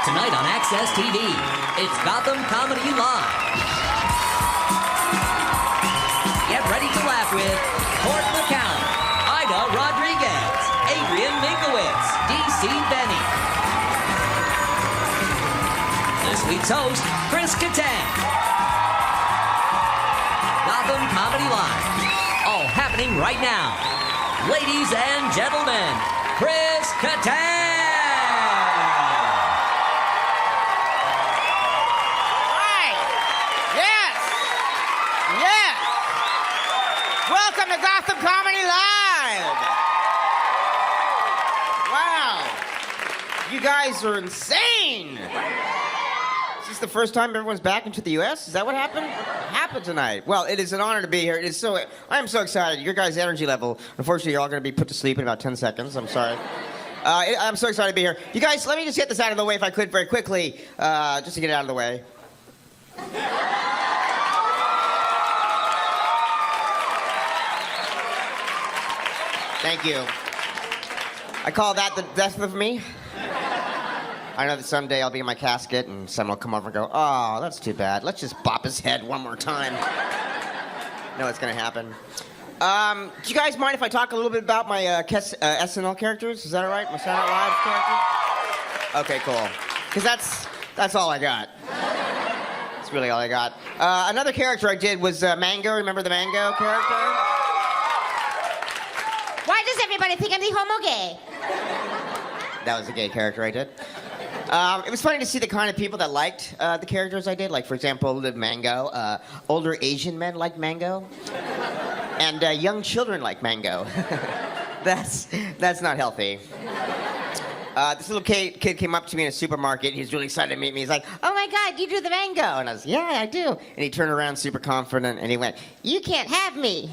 Tonight on Access TV, it's Gotham Comedy Live. Get ready to laugh with Court McCown, Ida Rodriguez, Adrian Minkowitz, DC Benny. This week's host, Chris Kattan. Gotham Comedy Live. All happening right now. Ladies and gentlemen, Chris Kattan. Welcome to Gotham Comedy Live! Wow. You guys are insane! Is this the first time everyone's back into the U.S.? Is that what happened? What happened tonight? Well, it is an honor to be here. I am so excited. Your guys' energy level, unfortunately, you're all going to be put to sleep in about 10 seconds. I'm sorry. I'm so excited to be here. You guys, let me just get this out of the way if I could very quickly, just to get it out of the way. Thank you. I call that the death of me. I know that someday I'll be in my casket and someone will come over and go, oh, that's too bad. Let's just bop his head one more time. No, it's going to happen. Do you guys mind if I talk a little bit about my SNL characters? Is that all right? My Saturday Night Live characters? Okay, cool. Because that's all I got. That's really all I got. Another character I did was Mango. Remember the Mango character? Why does everybody think I'm the homo gay? That was a gay character I did. It was funny to see the kind of people that liked the characters I did. Like, for example, the Mango. Older Asian men like Mango. And young children like Mango. That's not healthy. This little kid came up to me in a supermarket. He was really excited to meet me. He's like, oh my God, you do the Mango. And I was, yeah, I do. And he turned around super confident and he went, you can't have me.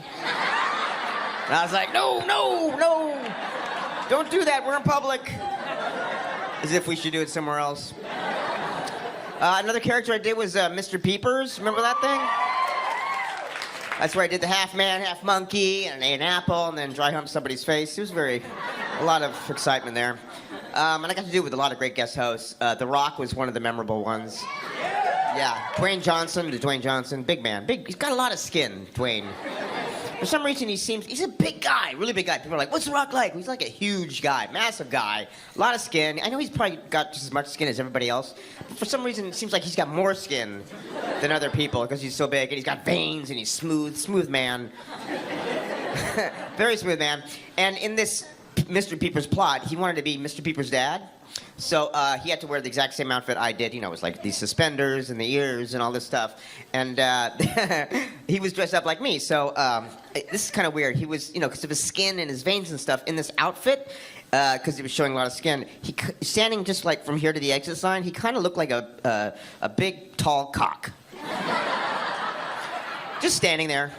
And I was like, no. Don't do that, we're in public. As if we should do it somewhere else. Another character I did was Mr. Peepers. Remember that thing? That's where I did the half man, half monkey, and ate an apple, and then dry humped somebody's face. It was a lot of excitement there. And I got to do it with a lot of great guest hosts. The Rock was one of the memorable ones. Yeah, Dwayne Johnson, big man. He's got a lot of skin, Dwayne. For some reason, he's a big guy, really big guy. People are like, what's The Rock like? He's like a huge guy, massive guy, a lot of skin. I know he's probably got just as much skin as everybody else, but for some reason, it seems like he's got more skin than other people because he's so big, and he's got veins, and he's smooth man. Very smooth man. And in this Mr. Peepers plot, he wanted to be Mr. Peepers' dad. So he had to wear the exact same outfit I did. You know, it was like these suspenders and the ears and all this stuff. And he was dressed up like me. So this is kind of weird. He was, because of his skin and his veins and stuff, in this outfit, because he was showing a lot of skin, he standing just like from here to the exit sign, he kind of looked like a big, tall cock. Just standing there.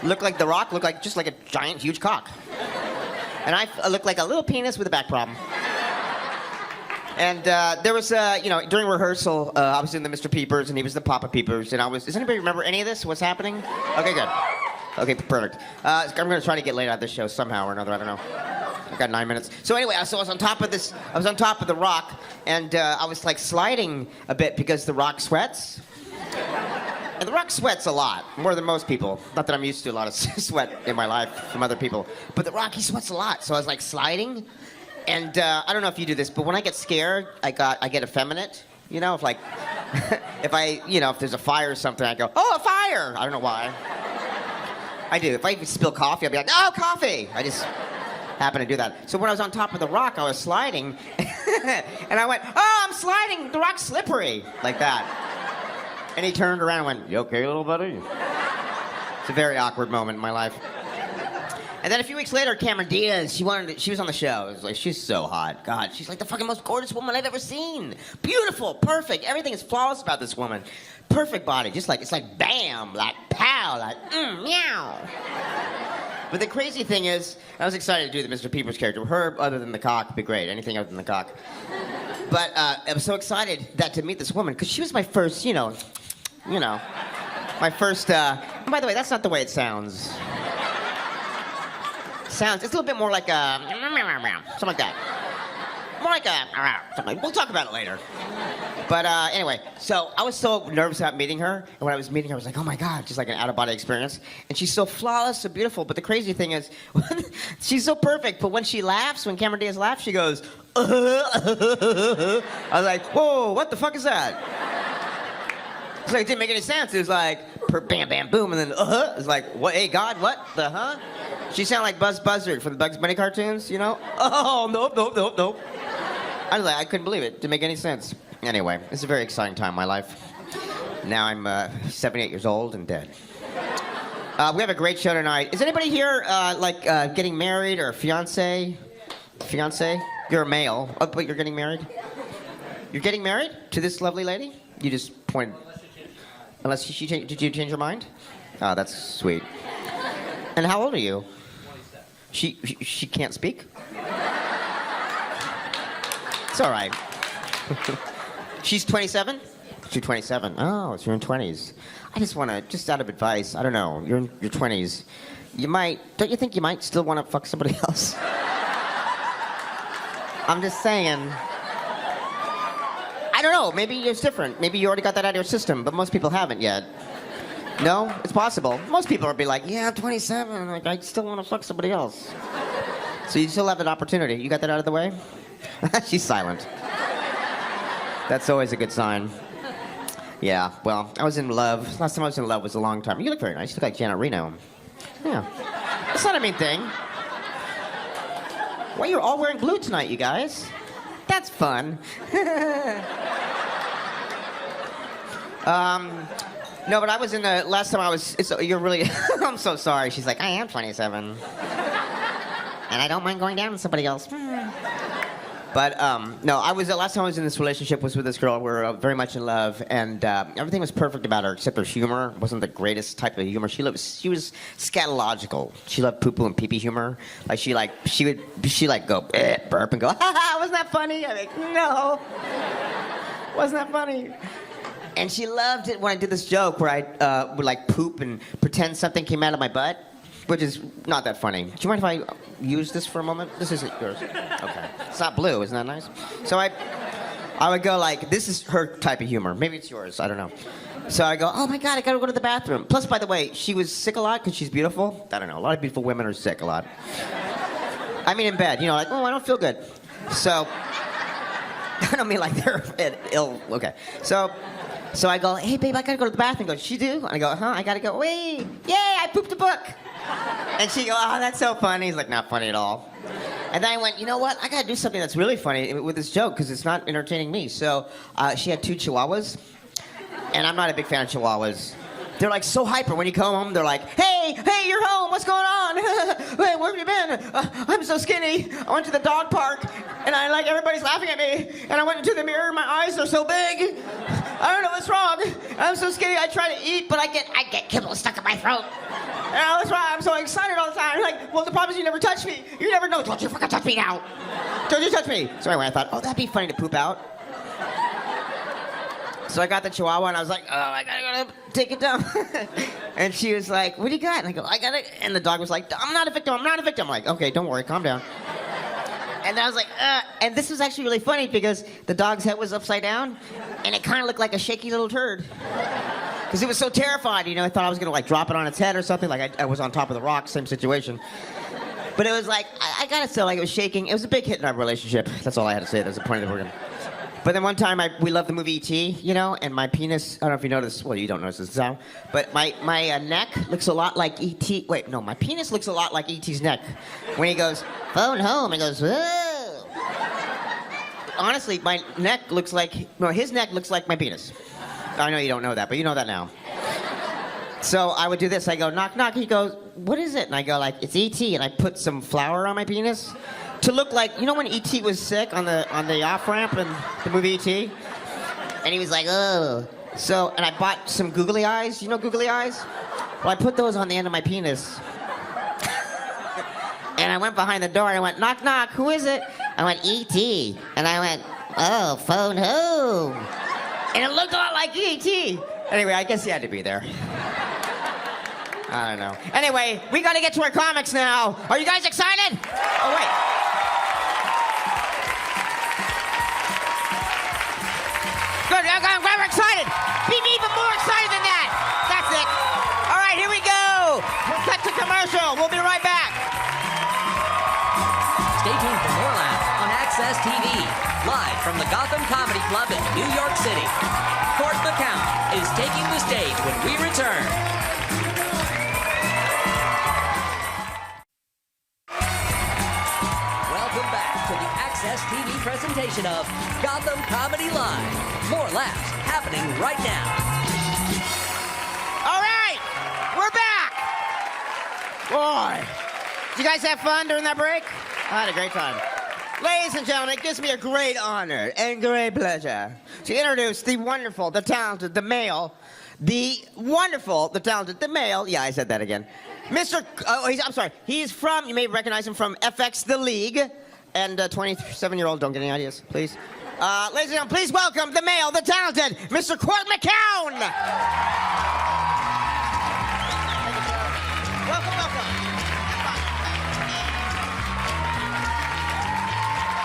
Looked like The Rock, looked like just like a giant, huge cock. And I looked like a little penis with a back problem. And there was, during rehearsal, I was in the Mr. Peepers, and he was the Papa Peepers, and does anybody remember any of this? What's happening? Okay, good. Okay, perfect. I'm going to try to get laid out of this show somehow or another, I don't know. I've got 9 minutes. So anyway, I was on top of The Rock, and I was, like, sliding a bit because The Rock sweats. And The Rock sweats a lot, more than most people. Not that I'm used to a lot of sweat in my life from other people. But The Rock, he sweats a lot, so I was, like, sliding. And I don't know if you do this, but when I get scared, I get effeminate. If like, if there's a fire or something, I go, oh, a fire! I don't know why. I do. If I spill coffee, I'll be like, oh, coffee! I just happen to do that. So when I was on top of The Rock, I was sliding, and I went, oh, I'm sliding! The Rock's slippery! Like that. And he turned around and went, you okay, little buddy? It's a very awkward moment in my life. And then a few weeks later, Cameron Diaz, she was on the show. It was like, she's so hot. God, she's like the fucking most gorgeous woman I've ever seen. Beautiful, perfect. Everything is flawless about this woman. Perfect body. Just like, it's like bam, like pow, like meow. But the crazy thing is, I was excited to do the Mr. Peepers character. Her, other than the cock, would be great. Anything other than the cock. But I was so excited to meet this woman, because she was my first, my first, and by the way, that's not the way it sounds. It's a little bit more like something like that. more like a, something. We'll talk about it later. But anyway, so I was so nervous about meeting her, and when I was meeting her, I was like, oh my God, just like an out-of-body experience. And she's so flawless, so beautiful, but the crazy thing is, she's so perfect, but when she laughs, when Cameron Diaz laughs, she goes, I was like, whoa, what the fuck is that? It's like, it didn't make any sense. It was like, bam, bam, boom, and then, It's like, what, hey, God, what the, huh? She sounded like Buzz Buzzard from the Bugs Bunny cartoons, you know? Oh, nope. I was like, I couldn't believe it. Didn't make any sense. Anyway, it's a very exciting time in my life. Now I'm 78 years old and dead. We have a great show tonight. Is anybody here, getting married or fiance? Fiance? You're a male, but you're getting married? You're getting married to this lovely lady? You just pointed. Unless did you change your mind? Oh, that's sweet. And how old are you? 27. She can't speak? It's all right. She's 27? She's 27. Oh, so you're in 20s. I just want to, just out of advice, I don't know, you're in your 20s. Don't you think you might still want to fuck somebody else? I'm just saying. I don't know, maybe it's different. Maybe you already got that out of your system, but most people haven't yet. No? It's possible. Most people will be like, yeah, I'm 27, like, I still want to fuck somebody else. So you still have an opportunity. You got that out of the way? She's silent. That's always a good sign. Yeah, well, I was in love. Last time I was in love was a long time. You look very nice. You look like Janet Reno. Yeah. That's not a mean thing. Why, you're all wearing blue tonight, you guys. That's fun. No, but I was in the, last time I was, you're really, I'm so sorry. She's like, I am 27. And I don't mind going down with somebody else. But, no, the last time I was in this relationship was with this girl. We were very much in love, and everything was perfect about her, except her humor wasn't the greatest type of humor. She was scatological. She loved poo-poo and pee-pee humor. Like, she would go, burp and go, ha ha, wasn't that funny? I'm like, no. Wasn't that funny? And she loved it when I did this joke where I would, like, poop and pretend something came out of my butt, which is not that funny. Do you mind if I use this for a moment? This isn't yours. Okay. It's not blue. Isn't that nice? So I would go like, this is her type of humor. Maybe it's yours. I don't know. So I go, oh my God, I gotta go to the bathroom. Plus, by the way, she was sick a lot because she's beautiful. I don't know. A lot of beautiful women are sick a lot. I mean in bed. You know, like, oh, I don't feel good. So, I don't mean like they're ill. Okay. So I go, hey, babe, I gotta go to the bathroom. She goes, you do? And I go, huh? I gotta go, wait, yay, I pooped a book. And she goes, oh, that's so funny. He's like, not funny at all. And then I went, you know what? I gotta do something that's really funny with this joke because it's not entertaining me. So she had 2 chihuahuas, and I'm not a big fan of chihuahuas. They're like so hyper. When you come home, they're like, hey, you're home. What's going on? Hey, where have you been? I'm so skinny. I went to the dog park, and everybody's laughing at me. And I went into the mirror. My eyes are so big. I don't know what's wrong. I'm so skinny. I try to eat, but I get kibble stuck in my throat. And that's why I'm so excited all the time. Like, well, the problem is you never touch me. You never know. Don't you fucking touch me now. Don't you touch me. So anyway, I thought, oh, that'd be funny to poop out. So I got the chihuahua, and I was like, oh, I gotta go take it down. And she was like, what do you got? And I go, I got it. And the dog was like, I'm not a victim. I'm like, okay, don't worry, calm down. And I was like, and this was actually really funny because the dog's head was upside down, and it kind of looked like a shaky little turd. Because it was so terrified, you know, I thought I was gonna like drop it on its head or something, like I was on top of the rock, same situation. But it was like, I gotta say, like it was shaking. It was a big hit in our relationship. That's all I had to say. That's the point of the program. But then one time we loved the movie E.T., you know, and my penis, I don't know if you noticed, well, you don't notice this now, but my neck looks a lot like E.T. Wait, no, my penis looks a lot like E.T.'s neck. When he goes, phone home, he goes, whoa. Honestly, my neck looks like, no, his neck looks like my penis. I know you don't know that, but you know that now. So I would do this, I go, knock, knock, he goes, what is it? And I go like, it's E.T., and I put some flour on my penis. To look like, you know when E.T. was sick on the off-ramp in the movie E.T.? And he was like, oh. So, and I bought some googly eyes. You know googly eyes? Well, I put those on the end of my penis. And I went behind the door and I went, knock, knock, who is it? I went, E.T. And I went, oh, phone home. And it looked a lot like E.T. Anyway, I guess he had to be there. I don't know. Anyway, we gotta get to our comics now. Are you guys excited? Oh, wait. I'm excited. Be even more excited than that. That's it. All right, here we go. We'll cut to commercial. We'll be right back. Stay tuned for more laughs on Access TV, live from the Gotham Comedy Club in New York City. Court McCown is taking the stage when we return. Welcome back to the Access TV presentation of Gotham Comedy Live. More laughs happening right now. All right, we're back. Boy, did you guys have fun during that break? I had a great time. Ladies and gentlemen, it gives me a great honor and great pleasure to introduce the wonderful, the talented, the male, the wonderful, the talented, the male. Yeah, I said that again. I'm sorry. He's from, you may recognize him from FX The League. And 27-year-old, don't get any ideas, please. Ladies and gentlemen, please welcome the male, the talented, Mr. Court McCown. Welcome.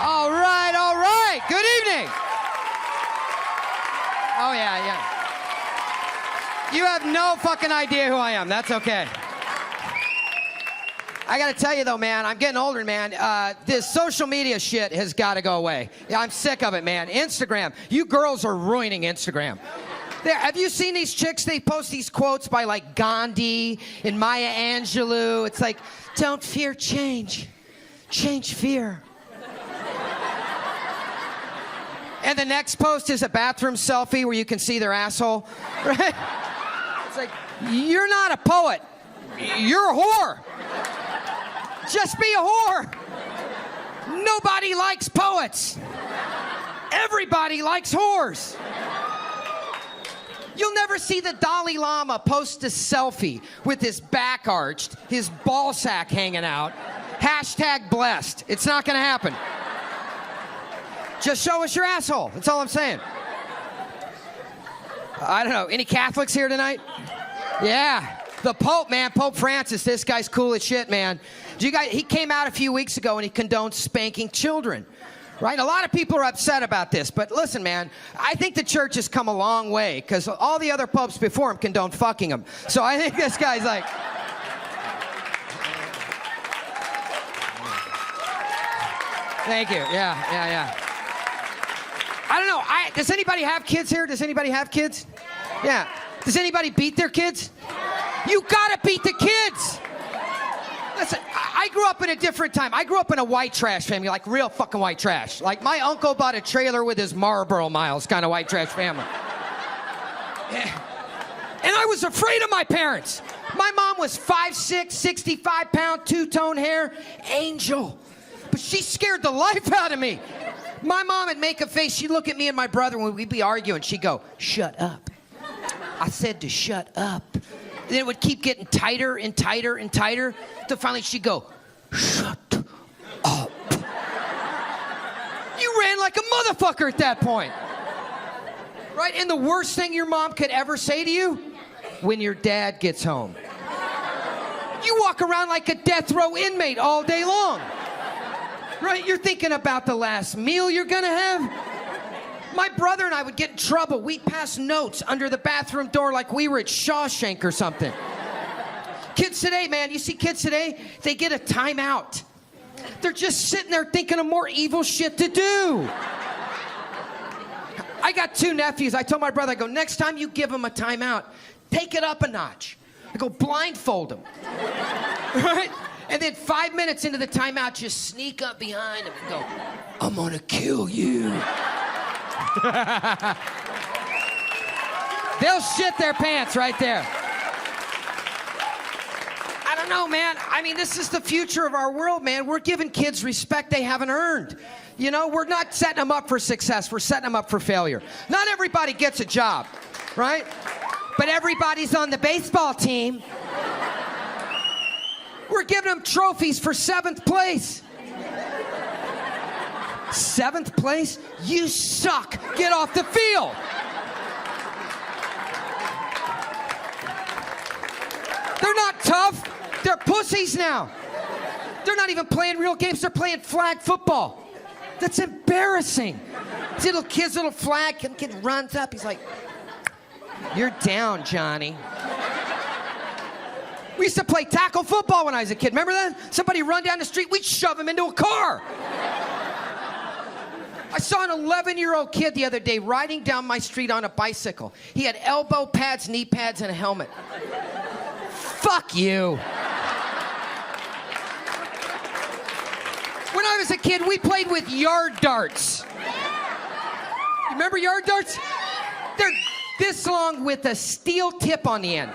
All right. Good evening. Oh, yeah. You have no fucking idea who I am. That's okay. I gotta tell you though, man, I'm getting older, man. This social media shit has gotta go away. Yeah, I'm sick of it, man. Instagram. You girls are ruining Instagram. Have you seen these chicks? They post these quotes by like Gandhi and Maya Angelou. It's like, don't fear change. Change fear. And the next post is a bathroom selfie where you can see their asshole. Right? It's like, you're not a poet. You're a whore. Just be a whore. Nobody likes poets. Everybody likes whores. You'll never see the Dalai Lama post a selfie with his back arched, his ball sack hanging out. Hashtag blessed. It's not gonna happen. Just show us your asshole. That's all I'm saying. I don't know. Any Catholics here tonight? Yeah. The Pope, man. Pope Francis. This guy's cool as shit, man. He came out a few weeks ago and he condoned spanking children. Right? A lot of people are upset about this. But listen, man. I think the church has come a long way because all the other popes before him condoned fucking them. So I think this guy's like... Thank you. Yeah. I don't know. Does anybody have kids here? Does anybody have kids? Yeah. Does anybody beat their kids? You gotta beat the kids. Listen, I grew up in a different time. I grew up in a white trash family, like real fucking white trash. Like my uncle bought a trailer with his Marlboro miles, kind of white trash family. And I was afraid of my parents. My mom was 5'6", 65-pound, two-tone hair, angel. But she scared the life out of me. My mom would make a face. She'd look at me and my brother when we'd be arguing. She'd go, shut up. I said to shut up. And then it would keep getting tighter and tighter and tighter. Till finally she'd go, shut up. You ran like a motherfucker at that point. Right? And the worst thing your mom could ever say to you? When your dad gets home. You walk around like a death row inmate all day long. Right? You're thinking about the last meal you're gonna have. My brother and I would get in trouble. We'd pass notes under the bathroom door like we were at Shawshank or something. Kids today, man, you see kids today, they get a timeout. They're just sitting there thinking of more evil shit to do. I got two nephews. I told my brother, I go, next time you give them a timeout, take it up a notch. I go, blindfold them. Right? And then 5 minutes into the timeout, just sneak up behind them and go, I'm gonna kill you. They'll shit their pants right there. I don't know, man. I mean, this is the future of our world, man. We're giving kids respect they haven't earned. You know, we're not setting them up for success. We're setting them up for failure. Not everybody gets a job, right? But everybody's on the baseball team. We're giving them trophies for 7th place. 7th place? You suck. Get off the field. They're not tough. They're pussies now. They're not even playing real games. They're playing flag football. That's embarrassing. embarrassing. This little kid's little flag, kid runs up, he's like, "You're down, Johnny." We used to play tackle football when I was a kid. Remember that? Somebody run down the street, we'd shove him into a car. I saw an 11-year-old kid the other day riding down my street on a bicycle. He had elbow pads, knee pads, and a helmet. Fuck you. When I was a kid, we played with yard darts. You remember yard darts? They're this long with a steel tip on the end.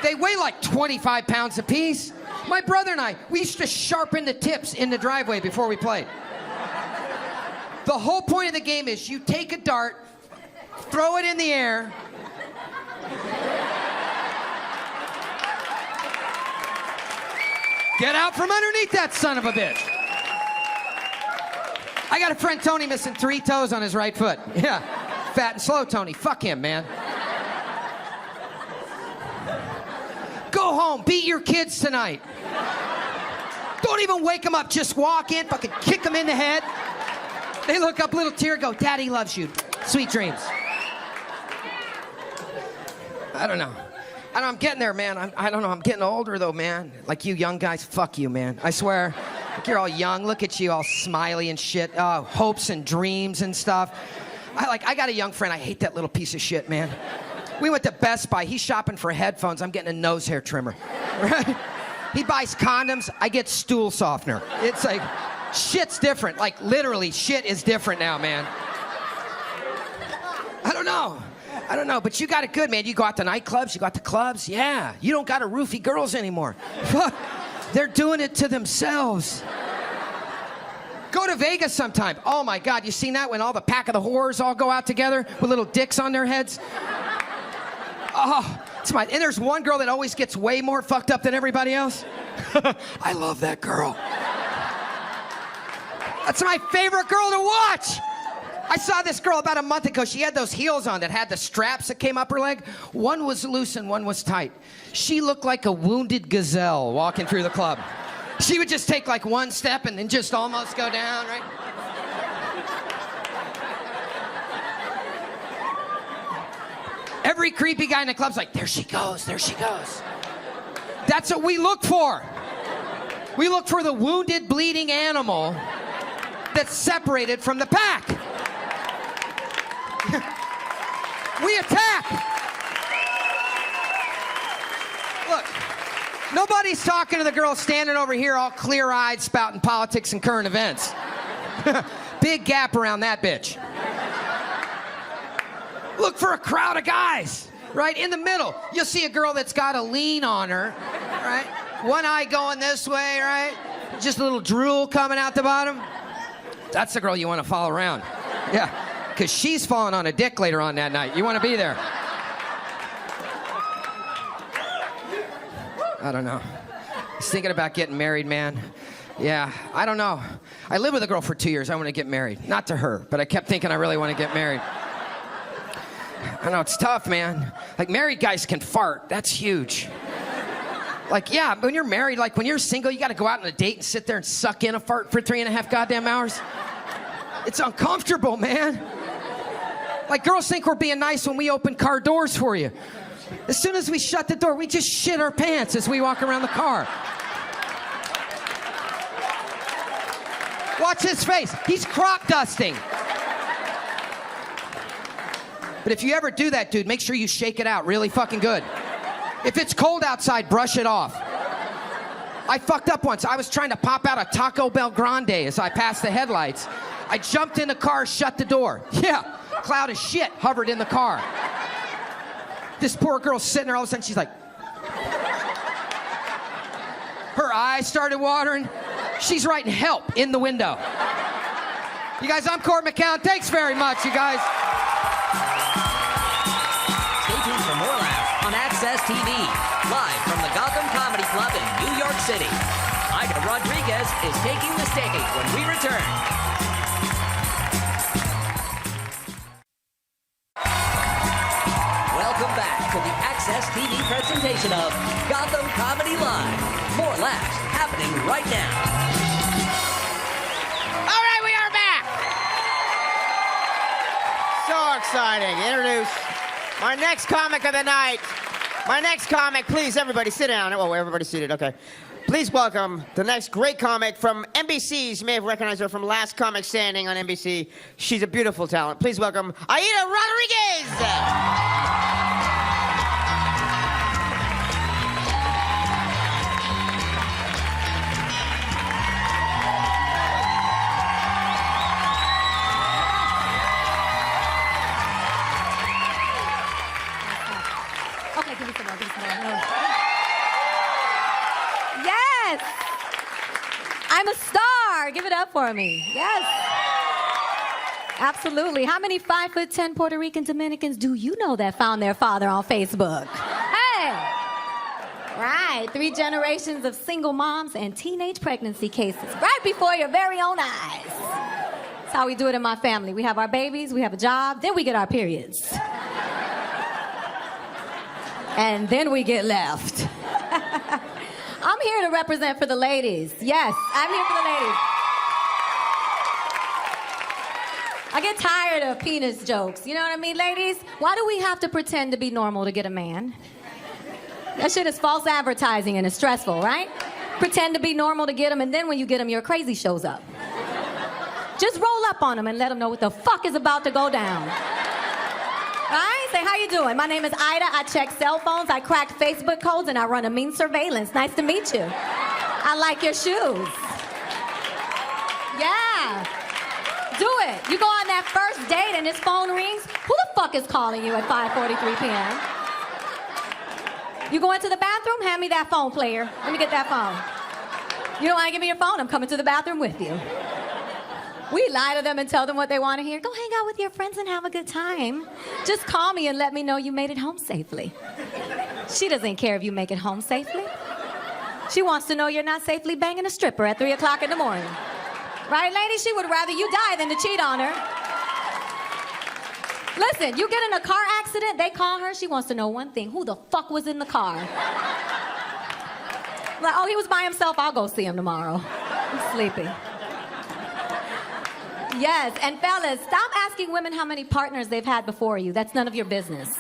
They weigh like 25 pounds apiece. My brother and I, we used to sharpen the tips in the driveway before we played. The whole point of the game is you take a dart, throw it in the air, get out from underneath that son of a bitch. I got a friend, Tony, missing 3 toes on his right foot. Yeah, fat and slow, Tony. Fuck him, man. Go home, beat your kids tonight. Don't even wake them up, just walk in, fucking kick them in the head. They look up, little tear, go, "Daddy loves you. Sweet dreams." I don't know. I'm getting there, man. I don't know, I'm getting older though, man. Like you young guys, fuck you, man. I swear. Like you're all young, look at you all smiley and shit, hopes and dreams and stuff. I got a young friend, I hate that little piece of shit, man. We went to Best Buy, he's shopping for headphones, I'm getting a nose hair trimmer, right? He buys condoms, I get stool softener. It's like, shit's different, like literally shit is different now, man. I don't know, but you got it good, man. You go out to nightclubs, you go out to clubs, yeah. You don't got to roofie girls anymore. They're doing it to themselves. Go to Vegas sometime. Oh my God, you seen that when all the pack of the whores all go out together with little dicks on their heads? Oh, it's my, and there's one girl that always gets way more fucked up than everybody else. I love that girl. That's my favorite girl to watch. I saw this girl about a month ago. She had those heels on that had the straps that came up her leg. One was loose and one was tight. She looked like a wounded gazelle walking through the club. She would just take like one step and then just almost go down, right? Every creepy guy in the club's like, "There she goes, there she goes." That's what we look for. We look for the wounded, bleeding animal that's separated from the pack. We attack. Look, nobody's talking to the girl standing over here all clear-eyed spouting politics and current events. Big gap around that bitch. Look for a crowd of guys, right? In the middle, you'll see a girl that's got a lean on her, right? One eye going this way, right? Just a little drool coming out the bottom. That's the girl you want to follow around. Yeah, because she's falling on a dick later on that night. You want to be there. I don't know. I was thinking about getting married, man. Yeah, I don't know. I lived with a girl for 2 years. I want to get married. Not to her, but I kept thinking I really want to get married. I know, it's tough, man. Like, married guys can fart. That's huge. Like, yeah, when you're married, like, when you're single, you got to go out on a date and sit there and suck in a fart for 3.5 goddamn hours. It's uncomfortable, man. Like, girls think we're being nice when we open car doors for you. As soon as we shut the door, we just shit our pants as we walk around the car. Watch his face. He's crop dusting. But if you ever do that, dude, make sure you shake it out really fucking good. If it's cold outside, brush it off. I fucked up once. I was trying to pop out a Taco Bell Grande as I passed the headlights. I jumped in the car, shut the door. Yeah, cloud of shit hovered in the car. This poor girl's sitting there, all of a sudden she's like... Her eyes started watering. She's writing help in the window. You guys, I'm Court McCown. Thanks very much, you guys. Stay tuned for more laughs on Access TV, live from the Gotham Comedy Club in New York City. Ida Rodriguez is taking the stage when we return. Welcome back to the Access TV presentation of Gotham Comedy Live. More laughs happening right now. All right, we are back. So exciting. Introduce my next comic of the night. My next comic, please, everybody sit down. Oh, everybody's seated, okay. Please welcome the next great comic from NBC's. You may have recognized her from Last Comic Standing on NBC. She's a beautiful talent. Please welcome Aida Rodriguez. Okay, give me some more, Yes! I'm a star! Give it up for me. Yes. Absolutely. How many 5'10" Puerto Rican Dominicans do you know that found their father on Facebook? Hey! Right, 3 generations of single moms and teenage pregnancy cases right before your very own eyes. That's how we do it in my family. We have our babies, we have a job, then we get our periods. And then we get left. I'm here to represent for the ladies. Yes, I'm here for the ladies. I get tired of penis jokes. You know what I mean, ladies? Why do we have to pretend to be normal to get a man? That shit is false advertising and it's stressful, right? Pretend to be normal to get him, and then when you get him, your crazy shows up. Just roll up on him and let him know what the fuck is about to go down. Right? Say, how you doing? My name is Ida. I check cell phones, I crack Facebook codes, and I run a mean surveillance. Nice to meet you. I like your shoes. Yeah. Do it. You go on that first date and his phone rings. Who the fuck is calling you at 5:43 p.m.? You go into the bathroom? Hand me that phone, player. Let me get that phone. You don't want to give me your phone? I'm coming to the bathroom with you. We lie to them and tell them what they want to hear. Go hang out with your friends and have a good time. Just call me and let me know you made it home safely. She doesn't care if you make it home safely. She wants to know you're not safely banging a stripper at 3 o'clock in the morning. Right, lady? She would rather you die than to cheat on her. Listen, you get in a car accident, they call her, she wants to know one thing. Who the fuck was in the car? Like, oh, he was by himself. I'll go see him tomorrow. I'm sleepy. Yes, and fellas, stop asking women how many partners they've had before you. That's none of your business.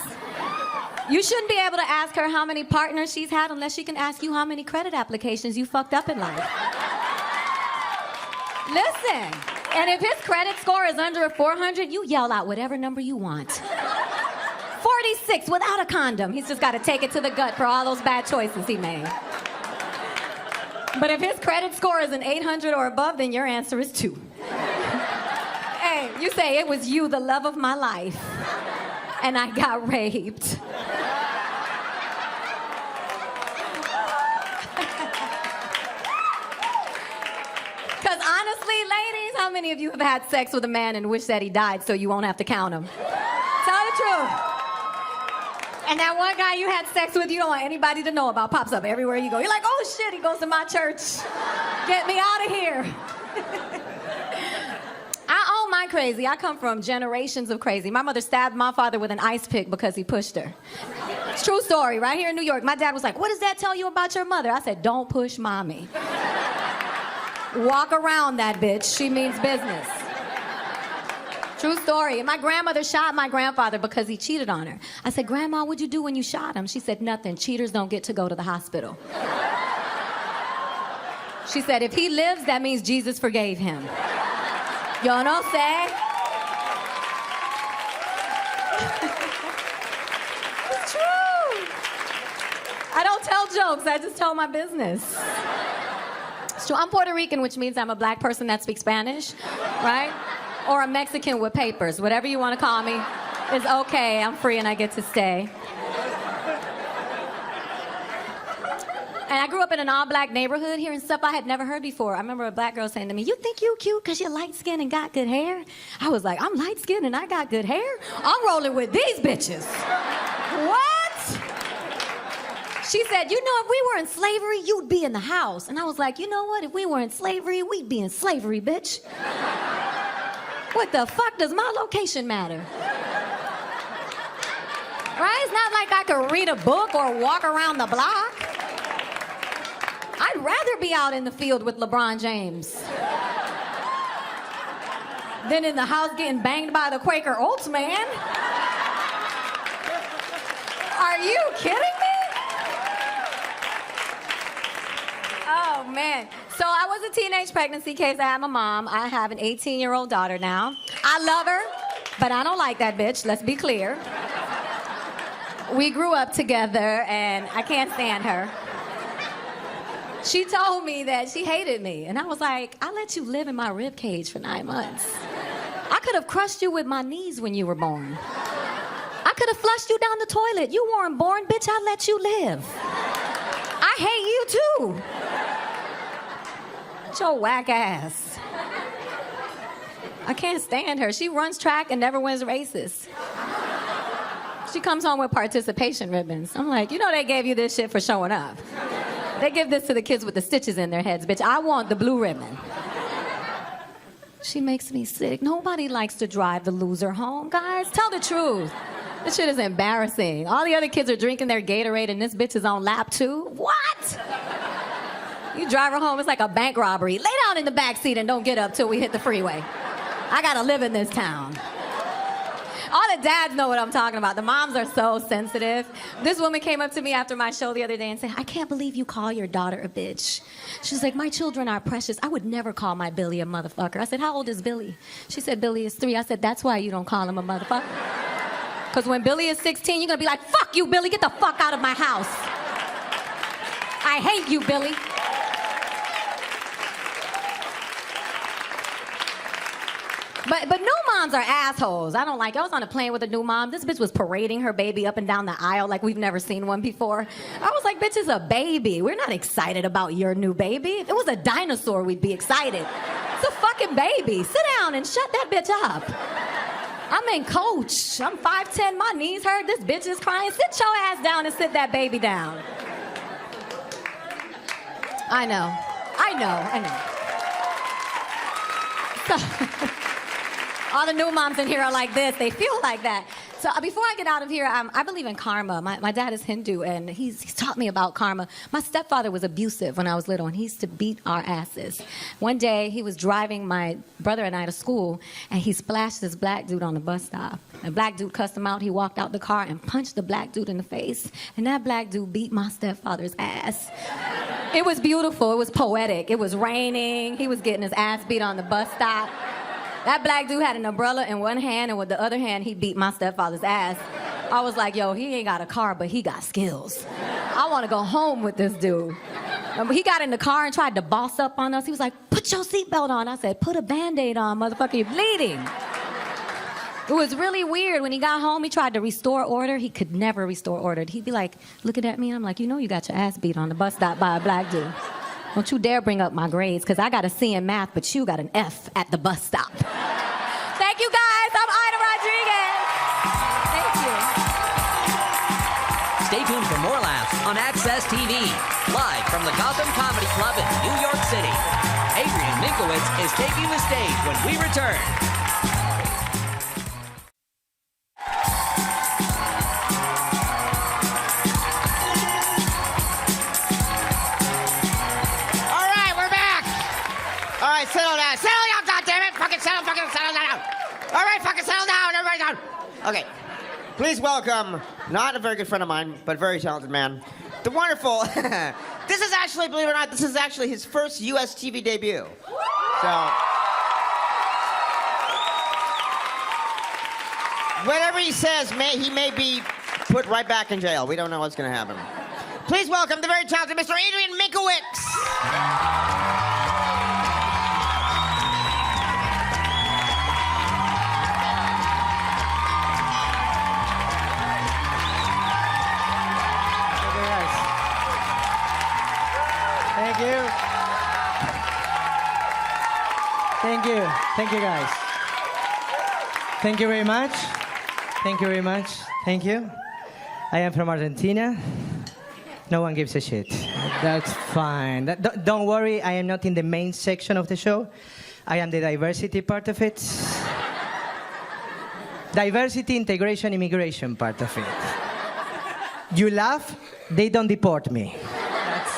You shouldn't be able to ask her how many partners she's had unless she can ask you how many credit applications you fucked up in life. Listen, and if his credit score is under a 400, you yell out whatever number you want. 46 without a condom. He's just got to take it to the gut for all those bad choices he made. But if his credit score is an 800 or above, then your answer is 2. Hey, you say it was you, the love of my life, and I got raped. Because honestly, ladies, how many of you have had sex with a man and wish that he died so you won't have to count him? Tell the truth. And that one guy you had sex with, you don't want anybody to know about, pops up everywhere you go. You're like, oh shit, he goes to my church. Get me out of here. I own my crazy. I come from generations of crazy. My mother stabbed my father with an ice pick because he pushed her. It's true story, right here in New York. My dad was like, what does that tell you about your mother? I said, don't push mommy. Walk around that bitch. She means business. True story. And my grandmother shot my grandfather because he cheated on her. I said, Grandma, what'd you do when you shot him? She said, nothing. Cheaters don't get to go to the hospital. She said, if he lives, that means Jesus forgave him. You know, say? It's true. I don't tell jokes. I just tell my business. It's true. I'm Puerto Rican, which means I'm a black person that speaks Spanish, right? Or a Mexican with papers. Whatever you want to call me is okay. I'm free and I get to stay. And I grew up in an all-black neighborhood hearing stuff I had never heard before. I remember a black girl saying to me, you think you cute because you're light-skinned and got good hair? I was like, I'm light-skinned and I got good hair? I'm rolling with these bitches. What? She said, you know, if we were in slavery, you'd be in the house. And I was like, you know what? If we were in slavery, we'd be in slavery, bitch. What the fuck does my location matter? Right? It's not like I could read a book or walk around the block. I'd rather be out in the field with LeBron James. Then in the house getting banged by the Quaker Oats man. Are you kidding me? Oh, man. So I was a teenage pregnancy case. I am a mom. I have an 18-year-old daughter now. I love her, but I don't like that bitch. Let's be clear. We grew up together, and I can't stand her. She told me that she hated me, and I was like, I let you live in my rib cage for 9 months. I could have crushed you with my knees when you were born. I could have flushed you down the toilet. You weren't born, bitch. I let you live. I hate you too. Your whack ass. I can't stand her. She runs track and never wins races. She comes home with participation ribbons. I'm like, you know they gave you this shit for showing up. They give this to the kids with the stitches in their heads, bitch. I want the blue ribbon. She makes me sick. Nobody likes to drive the loser home, guys. Tell the truth. This shit is embarrassing. All the other kids are drinking their Gatorade and this bitch is on lap 2. What? You drive her home, it's like a bank robbery. Lay down in the back seat and don't get up till we hit the freeway. I gotta live in this town. All the dads know what I'm talking about. The moms are so sensitive. This woman came up to me after my show the other day and said, I can't believe you call your daughter a bitch. She's like, my children are precious. I would never call my Billy a motherfucker. I said, how old is Billy? She said, Billy is 3. I said, that's why you don't call him a motherfucker. Because when Billy is 16, you're gonna be like, fuck you, Billy, get the fuck out of my house. I hate you, Billy. But new moms are assholes. I don't like it. I was on a plane with a new mom. This bitch was parading her baby up and down the aisle like we've never seen one before. I was like, bitch, it's a baby. We're not excited about your new baby. If it was a dinosaur, we'd be excited. It's a fucking baby. Sit down and shut that bitch up. I'm in coach. I'm 5'10", my knees hurt. This bitch is crying. Sit your ass down and sit that baby down. I know. So, all the new moms in here are like this. They feel like that. So before I get out of here, I believe in karma. My dad is Hindu, and he's taught me about karma. My stepfather was abusive when I was little, and he used to beat our asses. One day, he was driving my brother and I to school, and he splashed this black dude on the bus stop. The black dude cussed him out. He walked out the car and punched the black dude in the face, and that black dude beat my stepfather's ass. It was beautiful. It was poetic. It was raining. He was getting his ass beat on the bus stop. That black dude had an umbrella in one hand, and with the other hand, he beat my stepfather's ass. I was like, yo, he ain't got a car, but he got skills. I want to go home with this dude. He got in the car and tried to boss up on us. He was like, put your seatbelt on. I said, put a Band-Aid on, motherfucker, you're bleeding. It was really weird. When he got home, he tried to restore order. He could never restore order. He'd be like, looking at me, and I'm like, you know you got your ass beat on the bus stop by a black dude. Don't you dare bring up my grades, because I got a C in math, but you got an F at the bus stop. Thank you, guys. I'm Ida Rodriguez. Thank you. Stay tuned for more laughs on Access TV, live from the Gotham Comedy Club in New York City. Adrian Minkowitz is taking the stage when we return. Settle down, goddammit! Fucking settle down! All right, fucking settle down, everybody down! Okay, please welcome, not a very good friend of mine, but very talented man, the wonderful, this is actually, believe it or not, this is actually his first US TV debut. So, whatever he says, he may be put right back in jail. We don't know what's gonna happen. Please welcome the very talented Mr. Adrian Minkowitz! Thank you, guys. Thank you very much. Thank you. I am from Argentina. No one gives a shit. That's fine. Don't worry, I am not in the main section of the show. I am the diversity part of it. Diversity, integration, immigration part of it. You laugh, they don't deport me. That's...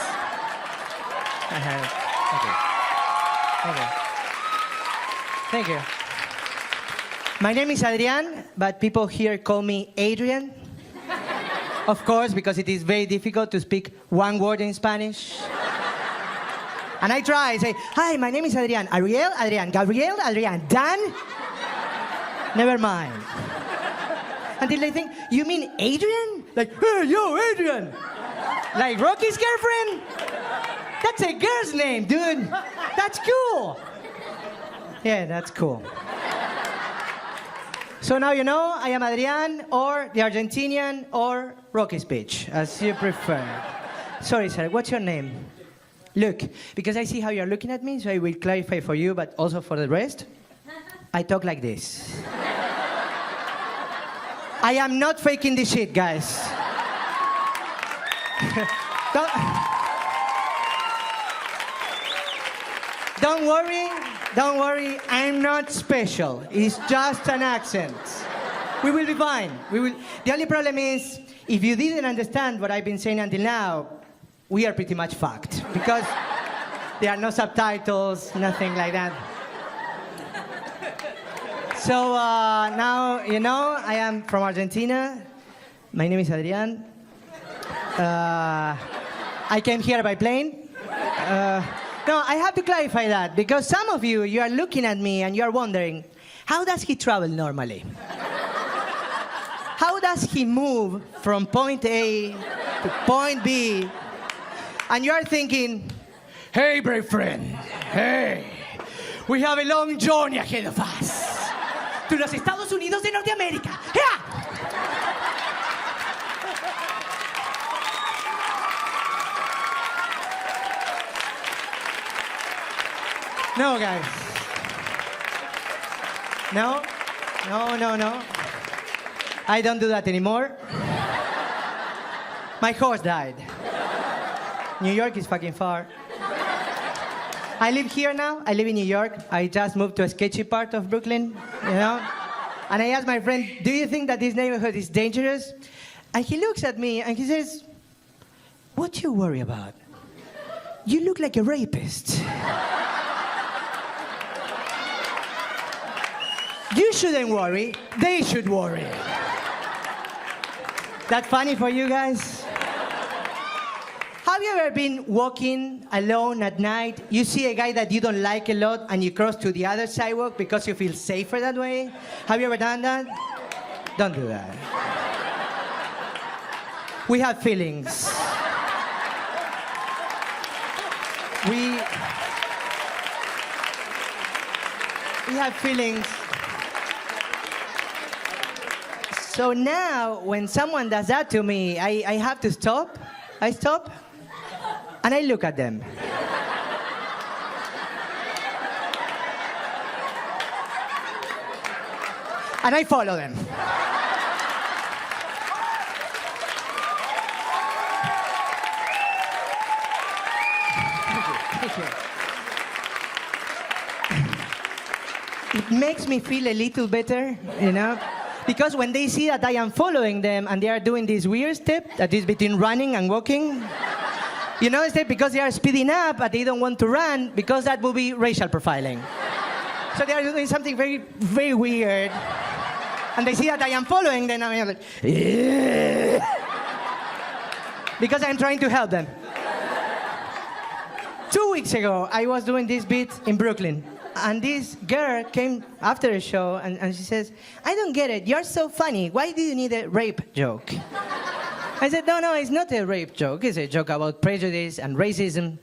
Okay. Thank you. My name is Adrian, but people here call me Adrian. Of course, because it is very difficult to speak one word in Spanish. And I try, I say, hi, my name is Adrian. Ariel, Adrian. Gabriel, Adrian. Dan? Never mind. Until they think, you mean Adrian? Like, hey, yo, Adrian. Like Rocky's girlfriend? That's a girl's name, dude. That's cool. Yeah, that's cool. So now you know I am Adrian, or the Argentinian, or Rocky's bitch, as you prefer. Sorry, sir, what's your name? Look, because I see how you're looking at me, so I will clarify for you, but also for the rest. I talk like this. I am not faking this shit, guys. Don't worry, I'm not special. It's just an accent. We will be fine. The only problem is, if you didn't understand what I've been saying until now, we are pretty much fucked. Because there are no subtitles, nothing like that. So now, you know, I am from Argentina. My name is Adrian. I came here by plane. No, I have to clarify that, because some of you are looking at me and you are wondering, how does he travel normally? How does he move from point A to point B? And you are thinking, hey, brave friend, hey, we have a long journey ahead of us. To los Estados Unidos de Norteamérica. Yeah! No, guys. No. I don't do that anymore. My horse died. New York is fucking far. I live here now. I live in New York. I just moved to a sketchy part of Brooklyn, you know? And I asked my friend, do you think that this neighborhood is dangerous? And he looks at me and he says, what do you worry about? You look like a rapist. You shouldn't worry. They should worry. That funny for you guys? Have you ever been walking alone at night? You see a guy that you don't like a lot and you cross to the other sidewalk because you feel safer that way? Have you ever done that? Don't do that. We have feelings. We have feelings. So now, when someone does that to me, I have to stop. I stop, and I look at them. And I follow them. Thank you. It makes me feel a little better, you know? Because when they see that I am following them and they are doing this weird step that is between running and walking, you know, it's because they are speeding up but they don't want to run, because that will be racial profiling. So they are doing something very, very weird. And they see that I am following them and I'm like, yeah. Because I'm trying to help them. 2 weeks ago, I was doing this bit in Brooklyn. And this girl came after the show and she says, I don't get it. You're so funny. Why do you need a rape joke? I said, no, it's not a rape joke. It's a joke about prejudice and racism.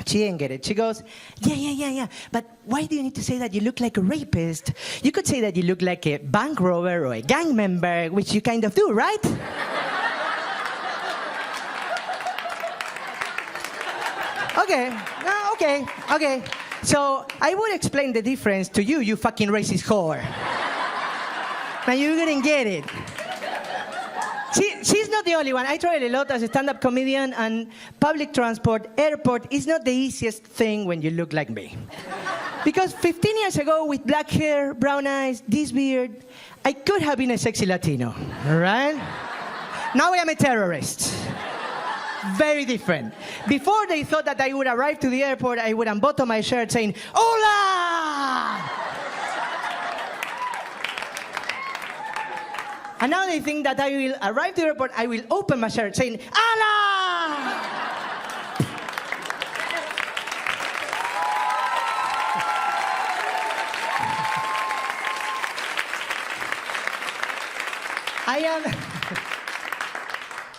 She didn't get it. She goes, yeah. But why do you need to say that you look like a rapist? You could say that you look like a bank robber or a gang member, which you kind of do, right? Okay. So I would explain the difference to you, you fucking racist whore. Now you didn't get it. She's not the only one. I travel a lot as a stand-up comedian, and public transport, airport is not the easiest thing when you look like me. Because 15 years ago, with black hair, brown eyes, this beard, I could have been a sexy Latino, all right? Now I am a terrorist. Very different. Before they thought that I would arrive to the airport, I would unbutton my shirt saying, Hola! And now they think that I will arrive to the airport, I will open my shirt saying, Allah!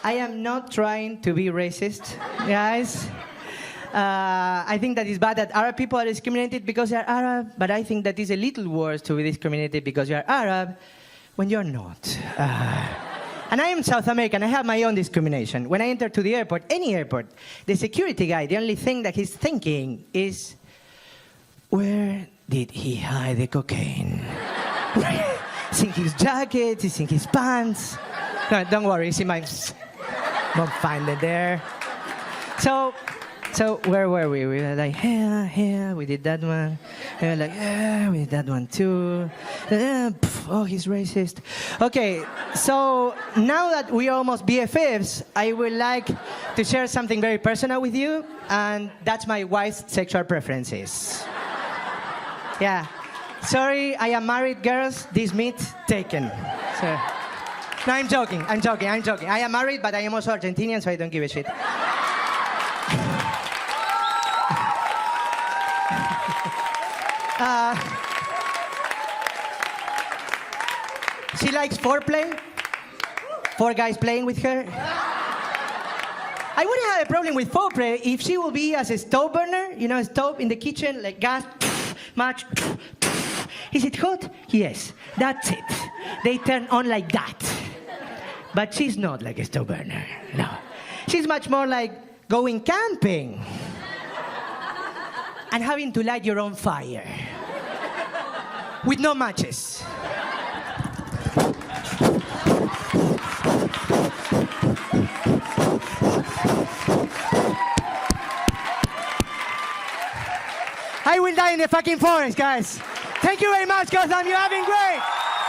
I am not trying to be racist, guys. I think that it's bad that Arab people are discriminated because they're Arab, but I think that it's a little worse to be discriminated because you're Arab when you're not. And I am South American. I have my own discrimination. When I enter to the airport, any airport, the security guy, the only thing that he's thinking is, where did he hide the cocaine? It's in his jacket, it's in his pants. No, don't worry, it's in my... Won't find it there. So where were we? We were like, here, we did that one. We were like, we did that one too. Oh, he's racist. Okay, so now that we are almost BFFs, I would like to share something very personal with you, and that's my wife's sexual preferences. Yeah. Sorry, I am married, girls. This meat taken. So, no, I'm joking. I am married, but I am also Argentinian, so I don't give a shit. She likes foreplay. 4 guys playing with her. I wouldn't have a problem with foreplay if she would be as a stove burner, you know, a stove in the kitchen, like gas, match. Is it hot? Yes, that's it. They turn on like that. But she's not like a stove burner, no. She's much more like going camping and having to light your own fire with no matches. I will die in the fucking forest, guys. Thank you very much, Gotham. You have been great.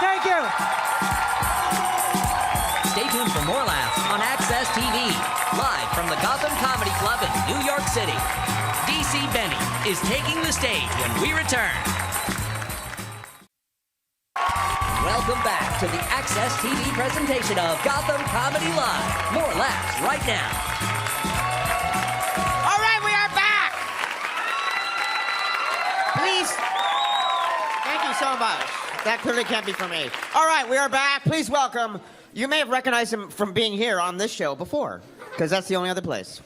Thank you. Stay tuned for more laughs on Access TV. Live from the Gotham Comedy Club in New York City. DC Benny is taking the stage when we return. Welcome back to the Access TV presentation of Gotham Comedy Live. More laughs right now. All right, we are back. Please. Thank you so much. That clearly can't be for me. All right, we are back. Please welcome. You may have recognized him from being here on this show before, because that's the only other place.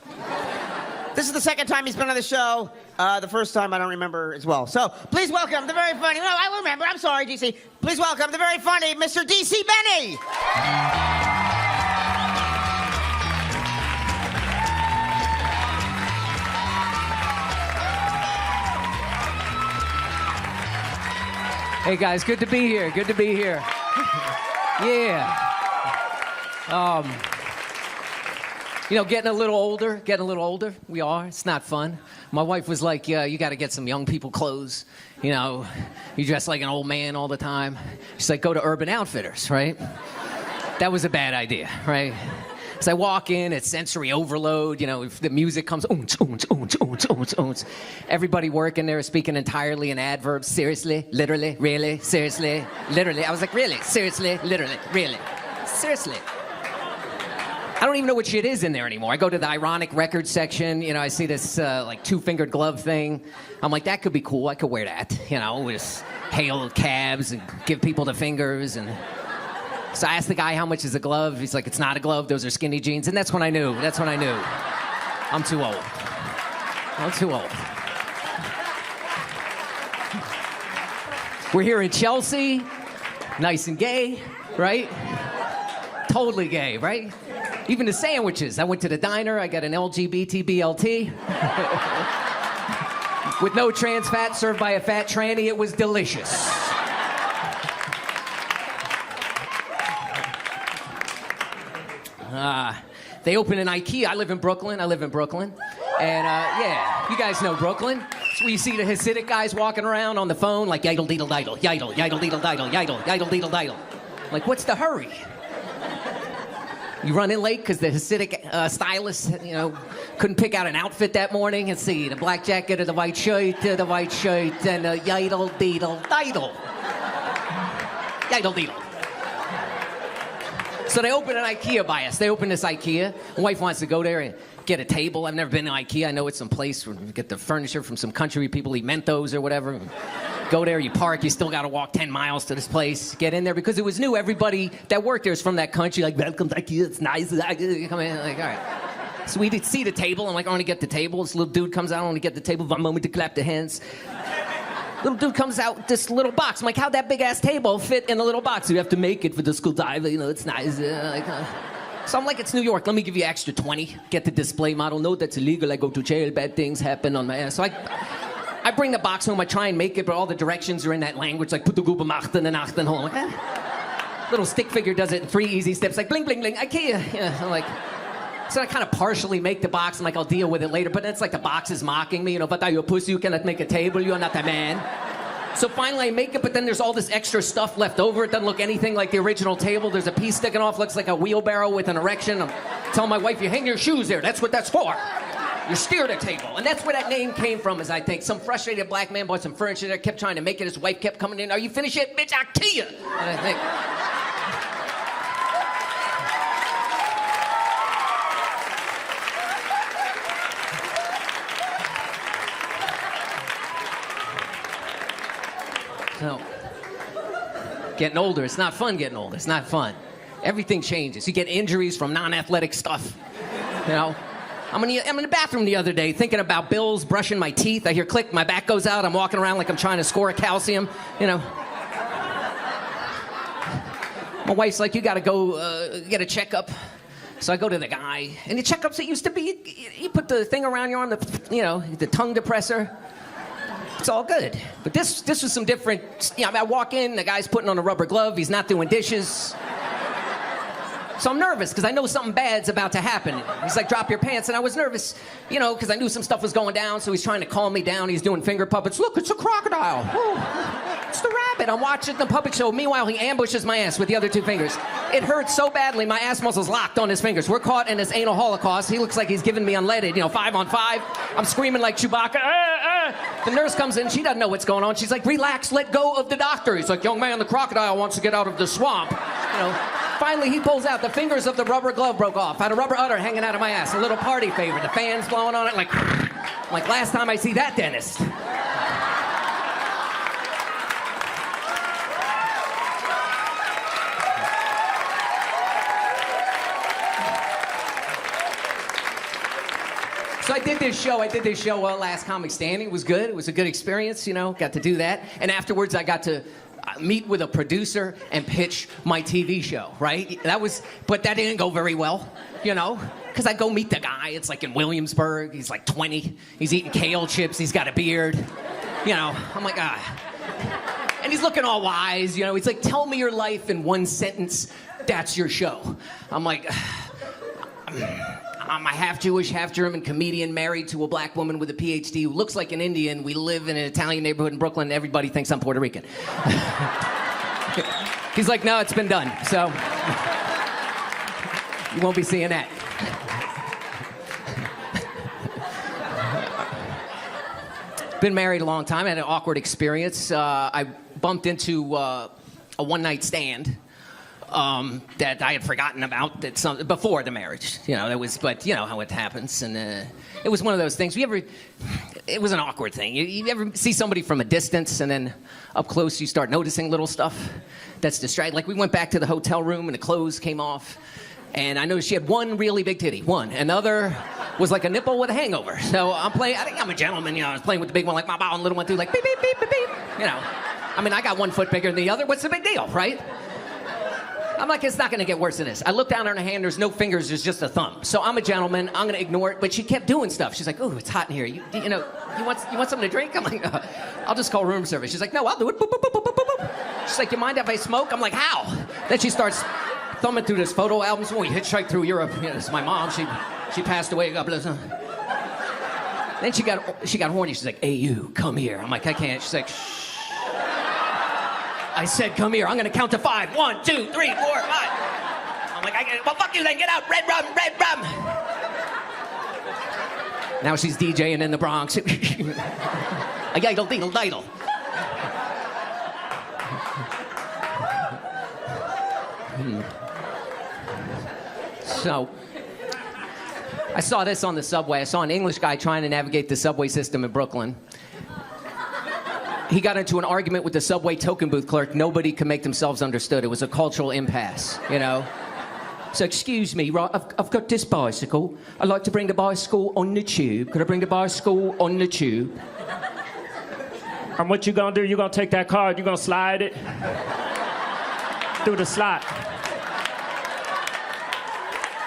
This is the second time he's been on the show. The first time I don't remember as well. So please welcome the very funny. No, I will remember. I'm sorry, DC. Please welcome the very funny Mr. DC Benny. Hey guys, good to be here. Good to be here. Yeah. You know, getting a little older. We are. It's not fun. My wife was like, you got to get some young people clothes. You know, you dress like an old man all the time. She's like, go to Urban Outfitters, right? That was a bad idea, right? As I walk in, it's sensory overload. You know, if the music comes, everybody working there is speaking entirely in adverbs. Seriously, literally, really, seriously, literally. I was like, really, seriously, literally, really, seriously. I don't even know what shit is in there anymore. I go to the ironic record section. You know, I see this like 2-fingered glove thing. I'm like, that could be cool. I could wear that. You know, just hail cabs and give people the fingers. And so I asked the guy how much is a glove. He's like, it's not a glove. Those are skinny jeans. And that's when I knew. I'm too old. We're here in Chelsea. Nice and gay, right? Totally gay, right? Even the sandwiches. I went to the diner. I got an LGBT BLT. With no trans fat, served by a fat tranny. It was delicious. They opened an IKEA. I live in Brooklyn. And yeah, you guys know Brooklyn. It's where you see the Hasidic guys walking around on the phone like yidle deedle diddle, yidle, yidle deedle diddle, yidle, yidle deedle diddle. Like, what's the hurry? You run in late because the Hasidic stylist, you know, couldn't pick out an outfit that morning. And see, the black jacket or the white shirt, and the yidle deedle diddle. Yidle deedle. So they open an IKEA by us. They open this IKEA. My wife wants to go there and get a table. I've never been to IKEA. I know it's some place where you get the furniture from some country people eat Mentos or whatever. Go there, you park, you still got to walk 10 miles to this place, get in there, because it was new. Everybody that worked there is from that country, like, welcome to IKEA, it's nice. You come in, like, all right. So we did see the table. I'm like, I want to get the table. This little dude comes out, I want to get the table. 1 moment to clap the hands. Little dude comes out with this little box. I'm like, how'd that big-ass table fit in a little box? You have to make it for the school diver, you know, it's nice. So I'm like, it's New York. Let me give you extra 20. Get the display model. No, that's illegal. I go to jail. Bad things happen on my ass. So I bring the box home. I try and make it, but all the directions are in that language, like put the gooba machten and achten home. Like, little stick figure does it in 3 easy steps, like bling, bling, bling. IKEA. Yeah, I'm like, so I kind of partially make the box. I'm like, I'll deal with it later. But it's like the box is mocking me. You know, but are you a pussy? You cannot make a table. You are not a man. So finally I make it, but then there's all this extra stuff left over. It doesn't look anything like the original table. There's a piece sticking off, looks like a wheelbarrow with an erection. I'm telling my wife, you hang your shoes there. That's what that's for. You steer the table. And that's where that name came from, is I think some frustrated black man bought some furniture there, kept trying to make it. His wife kept coming in. Are you finished yet? Bitch, IKEA. And I think... So, getting older, it's not fun getting older. It's not fun. Everything changes. You get injuries from non-athletic stuff. You know? I'm in the bathroom the other day thinking about bills, brushing my teeth. I hear click, my back goes out. I'm walking around like I'm trying to score a calcium. You know? My wife's like, you got to go get a checkup. So I go to the guy. And the checkups, it used to be, you put the thing around your arm, the tongue depressor. It's all good. But this was some different... You know, I walk in, the guy's putting on a rubber glove, he's not doing dishes. So I'm nervous, because I know something bad's about to happen. He's like, drop your pants, and I was nervous, you know, because I knew some stuff was going down, so he's trying to calm me down. He's doing finger puppets. Look, it's a crocodile. Oh, it's the rabbit. I'm watching the puppet show. Meanwhile, he ambushes my ass with the other 2 fingers. It hurts so badly, my ass muscle's locked on his fingers. We're caught in this anal holocaust. He looks like he's giving me unleaded, 5 on 5. I'm screaming like Chewbacca. The nurse comes in. She doesn't know what's going on. She's like, relax, let go of the doctor. He's like, young man, the crocodile wants to get out of the swamp. Finally, he pulls out. The fingers of the rubber glove broke off. I had a rubber udder hanging out of my ass. A little party favor. The fans blowing on it. Like last time I see that dentist. So I did this show Last Comic Standing. It was good. It was a good experience, got to do that. And afterwards, I got to meet with a producer and pitch my TV show, right? But that didn't go very well, because I go meet the guy. It's like in Williamsburg. He's like 20. He's eating kale chips. He's got a beard. I'm like, And he's looking all wise, He's like, tell me your life in 1 sentence. That's your show. I'm like... I'm a half Jewish, half German comedian married to a black woman with a PhD who looks like an Indian. We live in an Italian neighborhood in Brooklyn. Everybody thinks I'm Puerto Rican. He's like, no, it's been done. So you won't be seeing that. Been married a long time. I had an awkward experience. I bumped into a one-night stand. That I had forgotten about before the marriage, but you know how it happens, and it was one of those things. It was an awkward thing. You ever see somebody from a distance, and then up close you start noticing little stuff that's distracting. Like we went back to the hotel room, and the clothes came off, and I noticed she had one really big titty, another was like a nipple with a hangover. So I'm playing. I think I'm a gentleman, I was playing with the big one like my bow, and the little one too, like beep beep beep beep beep. I mean, I got 1 foot bigger than the other. What's the big deal, right? I'm like, it's not going to get worse than this. I look down on her hand. There's no fingers. There's just a thumb. So I'm a gentleman. I'm going to ignore it. But she kept doing stuff. She's like, ooh, it's hot in here. You want something to drink? I'm like, no. I'll just call room service. She's like, no, I'll do it. Boop, boop, boop, boop, boop, boop. She's like, you mind if I smoke? I'm like, how? Then she starts thumbing through this photo albums. When we hitchhiked through Europe. It's my mom. She passed away. God bless her. Then she got horny. She's like, hey, you, come here. I'm like, I can't. She's like, shh. I said, come here. I'm going to count to 5. 1, 2, 3, 4, 5. I'm like, well, fuck you then. Get out. Red rum, red rum. Now she's DJing in the Bronx. A yidle, deedle, diddle. So, I saw this on the subway. I saw an English guy trying to navigate the subway system in Brooklyn. He got into an argument with the subway token booth clerk. Nobody could make themselves understood. It was a cultural impasse, you know? So, excuse me, right, I've got this bicycle. I'd like to bring the bicycle on the tube. Could I bring the bicycle on the tube? And what you gonna do? You gonna take that card, you gonna slide it through the slot.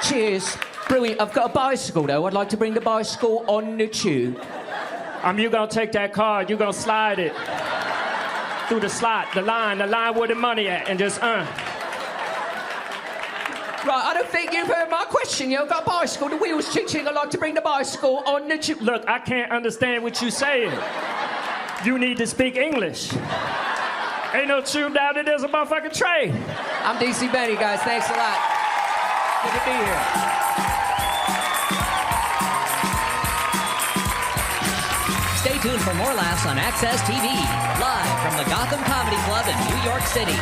Cheers. Brilliant. I've got a bicycle, though. I'd like to bring the bicycle on the tube. You gonna take that card, you gonna slide it through the slot, the line where the money at, and just Right, I don't think you've heard my question. I've got a bicycle, the wheels ching-ching. I'd like to bring the bicycle on the tube. Look, I can't understand what you're saying. You need to speak English. Ain't no tube down there, there's a motherfucking train. I'm DC Benny, guys. Thanks a lot. Good to be here. Stay tuned for more laughs on Access TV, live from the Gotham Comedy Club in New York City.